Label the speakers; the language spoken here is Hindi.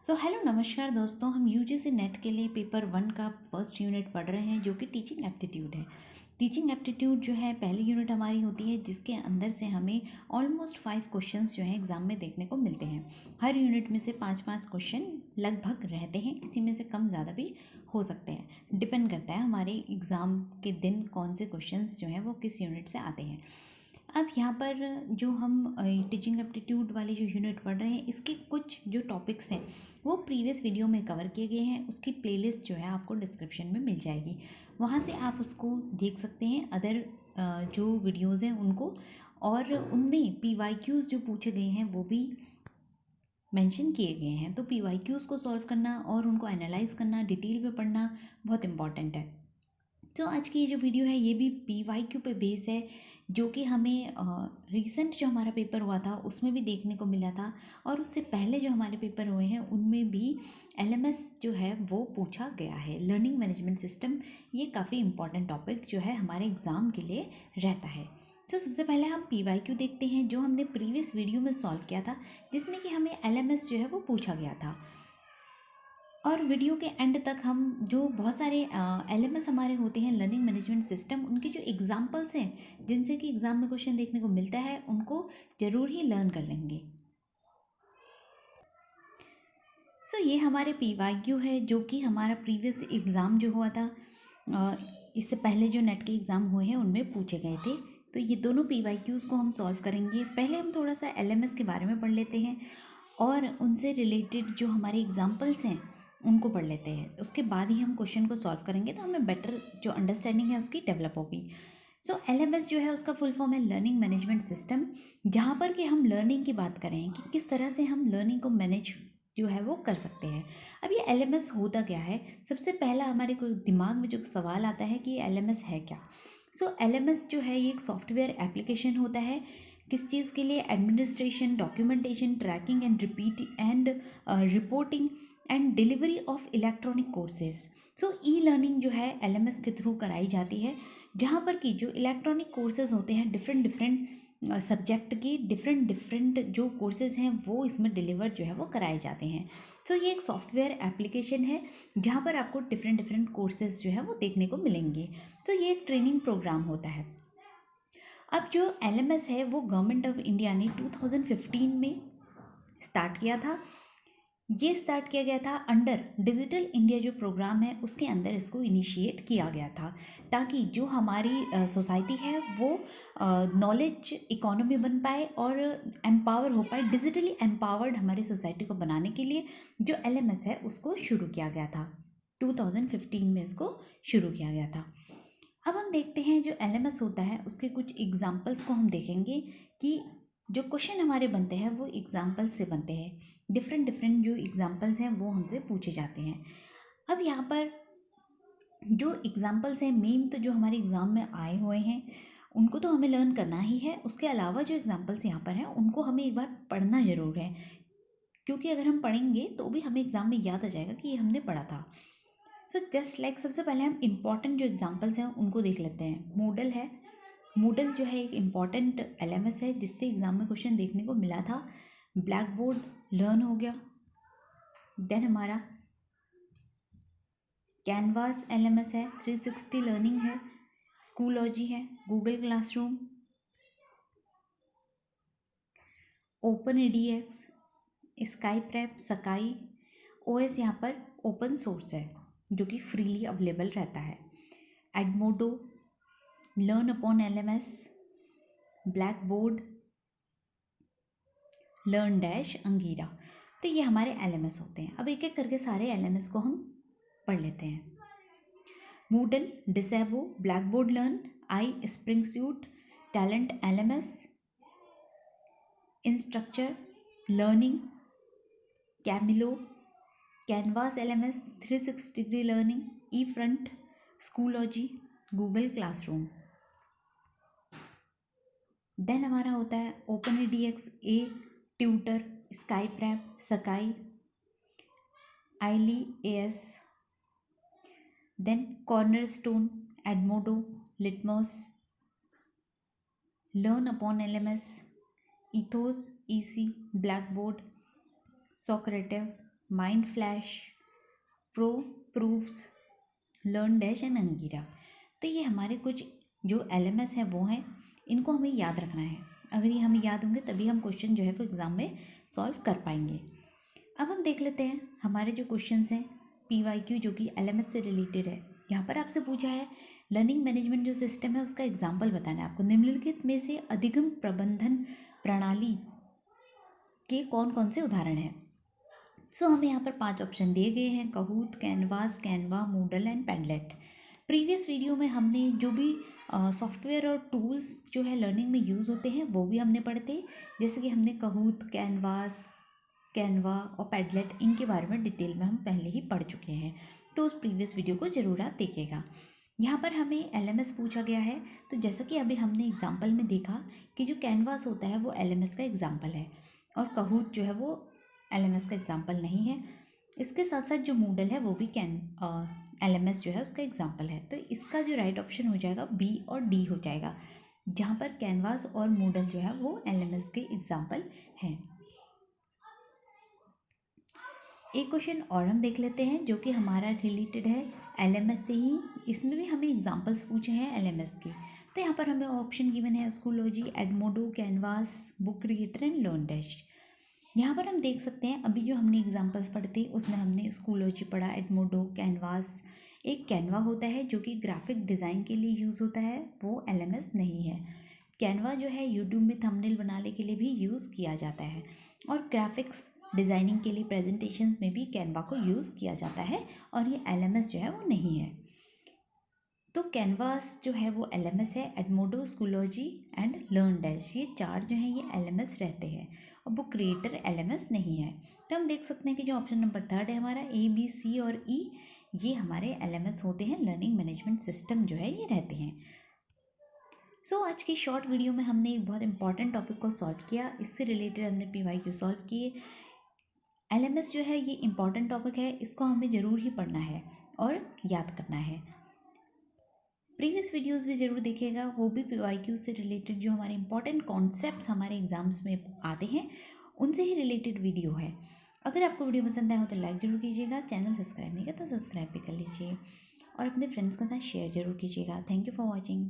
Speaker 1: हेलो नमस्कार दोस्तों, हम यूजीसी नेट के लिए पेपर 1 का फर्स्ट यूनिट पढ़ रहे हैं जो कि टीचिंग एप्टीट्यूड है। टीचिंग एप्टीट्यूड जो है पहली यूनिट हमारी होती है जिसके अंदर से हमें ऑलमोस्ट 5 क्वेश्चंस जो है एग्ज़ाम में देखने को मिलते हैं। हर यूनिट में से 5-5 क्वेश्चन लगभग रहते हैं, किसी में से कम ज़्यादा भी हो सकते हैं। डिपेंड करता है हमारे एग्ज़ाम के दिन कौन से क्वेश्चंस जो हैं वो किस यूनिट से आते हैं। अब यहाँ पर जो हम टीचिंग एप्टीट्यूड वाली जो यूनिट पढ़ रहे हैं इसके कुछ जो टॉपिक्स हैं वो प्रीवियस वीडियो में कवर किए गए हैं। उसकी प्लेलिस्ट जो है आपको डिस्क्रिप्शन में मिल जाएगी, वहाँ से आप उसको देख सकते हैं। अदर जो वीडियोज़ हैं उनको, और उनमें PYQs जो पूछे गए हैं वो भी मेंशन किए गए हैं। तो PYQs को सॉल्व करना और उनको एनालाइज करना, डिटेल में पढ़ना बहुत इंपॉर्टेंट है। तो आज की ये जो वीडियो है ये भी PYQ पे बेस है, जो कि हमें रिसेंट जो हमारा पेपर हुआ था उसमें भी देखने को मिला था, और उससे पहले जो हमारे पेपर हुए हैं उनमें भी LMS जो है वो पूछा गया है, लर्निंग मैनेजमेंट सिस्टम। ये काफ़ी इंपॉर्टेंट टॉपिक जो है हमारे एग्ज़ाम के लिए रहता है। तो सबसे पहले हम PYQ देखते हैं जो हमने प्रीवियस वीडियो में सॉल्व किया था, जिसमें कि हमें LMS जो है वो पूछा गया था। और वीडियो के एंड तक हम जो बहुत सारे LMS हमारे होते हैं, लर्निंग मैनेजमेंट सिस्टम, उनके जो एग्जांपल्स हैं जिनसे कि एग्ज़ाम में क्वेश्चन देखने को मिलता है उनको ज़रूर ही लर्न कर लेंगे। ये हमारे PYQ है जो कि हमारा प्रीवियस एग्ज़ाम जो हुआ था, इससे पहले जो नेट के एग्ज़ाम हुए हैं उनमें पूछे गए थे। तो ये दोनों PYQs को हम सॉल्व करेंगे। पहले हम थोड़ा सा LMS के बारे में पढ़ लेते हैं और उनसे रिलेटेड जो हमारे एग्जांपल्स हैं उनको पढ़ लेते हैं। उसके बाद ही हम क्वेश्चन को सॉल्व करेंगे तो हमें बेटर जो अंडरस्टैंडिंग है उसकी डेवलप होगी। LMS जो है उसका फुल फॉर्म है लर्निंग मैनेजमेंट सिस्टम, जहाँ पर कि हम लर्निंग की बात करें कि किस तरह से हम लर्निंग को मैनेज जो है वो कर सकते हैं। अब ये LMS होता क्या है? सबसे पहला हमारे को दिमाग में जो सवाल आता है कि ये LMS है क्या। LMS जो है ये एक सॉफ्टवेयर एप्लीकेशन होता है। किस चीज़ के लिए? Administration, documentation, tracking and reporting and delivery of electronic courses. E learning जो है LMS के थ्रू कराई जाती है, जहाँ पर कि जो इलेक्ट्रॉनिक कोर्सेज होते हैं डिफरेंट डिफरेंट सब्जेक्ट की डिफरेंट डिफरेंट जो कोर्सेज हैं वो इसमें डिलीवर जो है वो कराए जाते हैं। ये एक सॉफ्टवेयर एप्लीकेशन है जहाँ पर आपको डिफरेंट डिफरेंट कोर्सेज जो है वो देखने को मिलेंगे। ये एक ट्रेनिंग प्रोग्राम होता है। अब जो LMS है वो गवर्नमेंट ऑफ इंडिया ने 2015 में स्टार्ट किया था। ये स्टार्ट किया गया था अंडर डिजिटल इंडिया जो प्रोग्राम है उसके अंदर इसको इनिशिएट किया गया था, ताकि जो हमारी सोसाइटी है वो नॉलेज इकोनॉमी बन पाए और एम्पावर हो पाए। डिजिटली एम्पावर्ड हमारी सोसाइटी को बनाने के लिए जो LMS है उसको शुरू किया गया था। 2015 में इसको शुरू किया गया था। अब हम देखते हैं जो LMS होता है उसके कुछ एग्जाम्पल्स को हम देखेंगे कि जो क्वेश्चन हमारे बनते हैं वो एग्जाम्पल्स से बनते हैं। डिफरेंट डिफरेंट जो एग्जाम्पल्स हैं वो हमसे पूछे जाते हैं। अब यहाँ पर जो एग्जाम्पल्स हैं मेन तो जो हमारे एग्ज़ाम में आए हुए हैं उनको तो हमें लर्न करना ही है। उसके अलावा जो एग्जाम्पल्स यहाँ पर हैं उनको हमें एक बार पढ़ना ज़रूर है, क्योंकि अगर हम पढ़ेंगे तो भी हमें एग्ज़ाम में याद आ जाएगा कि ये हमने पढ़ा था। जस्ट लाइक सबसे पहले हम इम्पॉर्टेंट जो एग्जाम्पल्स हैं उनको देख लेते हैं। मूडल है। मूडल जो है एक इम्पॉर्टेंट LMS है जिससे एग्ज़ाम में क्वेश्चन देखने को मिला था। ब्लैक बोर्ड लर्न हो गया। देन हमारा कैनवास LMS है, 360 लर्निंग है, स्कूलॉजी है, Google classroom, open EDX, sky prep, सकाई। OS यहाँ पर ओपन सोर्स है जो कि फ्रीली अवेलेबल रहता है। Edmodo, learn upon LMS, black board, LearnDash, Angira. तो ये हमारे LMS होते हैं। अब एक एक करके सारे LMS को हम पढ़ लेते हैं। Moodle, Docebo, black board learn, I spring suite, talent LMS, instructure learning, कैमिलो, canvas LMS, 360 degree learning, e front, schoology, Google classroom. Then हमारा होता है open EDX, a tutor, sky prep, Sakai, आईली AS। Then Cornerstone, Edmodo, Litmos, learn upon LMS, ethos, EC, black board, Socrative, mind flash, pro, proofs, learn dash and अंगीरा। तो ये हमारे कुछ जो LMS है वो हैं, इनको हमें याद रखना है। अगर ये हमें याद होंगे तभी हम क्वेश्चन जो है वो एग्ज़ाम में सॉल्व कर पाएंगे। अब हम देख लेते हैं हमारे जो क्वेश्चंस हैं PYQ जो कि LMS से रिलेटेड है। यहाँ पर आपसे पूछा है लर्निंग मैनेजमेंट जो सिस्टम है उसका एग्जाम्पल बताना है आपको। निम्नलिखित में से अधिगम प्रबंधन प्रणाली के कौन कौन से उदाहरण हैं। सो हमें यहाँ पर 5 ऑप्शन दिए गए हैं, Kahoot, Canvas, Canva, Moodle and Padlet. Previous video में हमने जो भी सॉफ्टवेयर और टूल्स जो है लर्निंग में यूज़ होते हैं वो भी हमने पढ़े थे, जैसे कि हमने कहूत, कैनवास, कैनवा और पैडलेट, इनके बारे में डिटेल में हम पहले ही पढ़ चुके हैं, तो उस प्रीवियस वीडियो को ज़रूर आप देखिएगा। यहाँ पर हमें LMS पूछा गया है, तो जैसा कि अभी हमने एग्जाम्पल में देखा कि जो कैनवास होता है वो LMS का एग्जाम्पल है और कहूत जो है वो LMS का एग्जाम्पल नहीं है। इसके साथ साथ जो मूडल है वो भी LMS जो है उसका एग्जाम्पल है। तो इसका जो राइट ऑप्शन हो जाएगा B और D हो जाएगा, जहाँ पर कैनवास और मूडल जो है वो LMS के एग्जाम्पल हैं। एक क्वेश्चन और हम देख लेते हैं जो कि हमारा रिलेटेड है LMS से ही। इसमें भी हमें एग्जांपल्स पूछे हैं LMS के। तो यहाँ पर हमें ऑप्शन गिवन है Schoology, Edmodo, Canvas, Book Creator and LearnDash. यहाँ पर हम देख सकते हैं अभी जो हमने एग्जांपल्स पढ़े थे उसमें हमने स्कूलोजी पढ़ा, एडमोडो, कैनवास। एक कैनवा होता है जो कि ग्राफिक डिज़ाइन के लिए यूज़ होता है, वो LMS नहीं है। कैनवा जो है यूट्यूब में थंबनेल बनाने के लिए भी यूज़ किया जाता है और ग्राफिक्स डिज़ाइनिंग के लिए प्रेजेंटेशंस में भी कैनवा को यूज़ किया जाता है और ये LMS जो है वो नहीं है। तो कैनवास जो है वो LMS है, एडमोडो, स्कूलोजी एंड लर्न डैश, ये 4 जो हैं ये LMS रहते हैं और बुक क्रिएटर LMS नहीं है। तो हम देख सकते हैं कि जो ऑप्शन नंबर 3 है हमारा A, B, C और E, ये हमारे LMS होते हैं, लर्निंग मैनेजमेंट सिस्टम जो है ये रहते हैं। आज की शॉर्ट वीडियो में हमने एक बहुत इंपॉर्टेंट टॉपिक को सॉल्व किया, इससे रिलेटेड हमने PYQ सॉल्व किए। LMS जो है ये इंपॉर्टेंट टॉपिक है, इसको हमें ज़रूर ही पढ़ना है और याद करना है। प्रीवियस वीडियोस भी ज़रूर देखिएगा, वो भी PYQ से रिलेटेड जो हमारे इंपॉर्टेंट कॉन्सेप्ट्स हमारे एग्जाम्स में आते हैं उनसे ही रिलेटेड वीडियो है। अगर आपको वीडियो पसंद आया हो तो लाइक ज़रूर कीजिएगा, चैनल सब्सक्राइब नहीं किया तो सब्सक्राइब भी कर लीजिए और अपने फ्रेंड्स के साथ शेयर ज़रूर कीजिएगा। Thank you for watching.